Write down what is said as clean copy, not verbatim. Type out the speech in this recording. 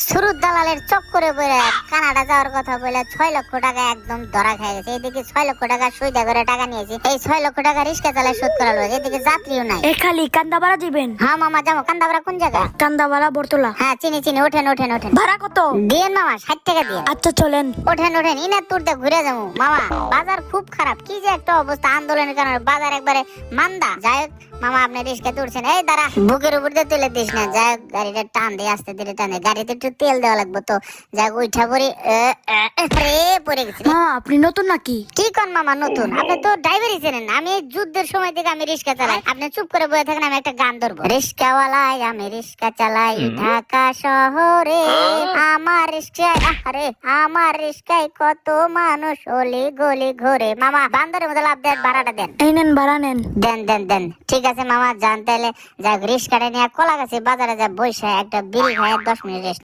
সুরুত দালালের চক্করে পড়ে কানাডা যাওয়ার কথা বলে 6 লক্ষ টাকা একদম ধরা খেয়ে গেছে। এদিকে 6 লক্ষ টাকা সুইদা করে টাকা নিয়েছি, এই 6 লক্ষ টাকা রিস্কা চালায় শোধ করা লাগবে। এদিকে যাত্রীও নাই। এ খালি কান্দাপাড়া দিবেন? হ্যাঁ মামা যাবো। কান্দাপাড়া কোন জায়গা? কান্দাপাড়া বর্তলা। হ্যাঁ চিনি চিনি। ওঠেন ওঠেন ওঠেন। ভাড়া কত? দিয়েন মামা, 60 টাকা দিয়েন। আচ্ছা চলেন। ওঠেন ওঠেন। ইনাতুর দিয়ে ঘুরে যাবো মামা। বাজার খুব খারাপ, কি যে একটা অবস্থা। আন্দোলনের কারণে বাজার একবারে মান্দা। যাই হোক মামা, আপনি রিস্কা তুলছেন, এই দাঁড়া, বুকের উপর দিয়ে তুলে দিস না। যাই হোক গাড়িটা টান দিয়ে আস্তে ধীরে টান দিয়ে। গাড়িতে একটু তেল দেওয়া লাগবে তো। যাই হোক উঠা পড়ি। পড়ে গেছি। হ্যাঁ আপনি নতুন নাকি? কি কোন মামা নতুন? আপনি তো ড্রাইভারই চেনেন। আমি যুদ্ধের সময় থেকে আমি রিস্কা চালাই। আপনি চুপ করে বসে থাকেন, আমি একটা গান ধরবো। রিস্কাওয়ালাই আমি রিস্কা চালাই ঢাকা শহরে, আমার রিস্কায় আরে আমার রিস্কায় কত মানুষ অলি গলি ঘোরে। মামা বান্দরের মধ্যে লাভ দেন, ভাড়াটা দেন। এই নেন ভাড়া নেন। দেন দেন দেন। ঠিক আছে মামা, যান তাহলে। যাক রিস্কাটা নিয়ে কলা গাছে বাজারে যা বসে একটা বিড়ি খায় 10 মিনিট রেস্ট।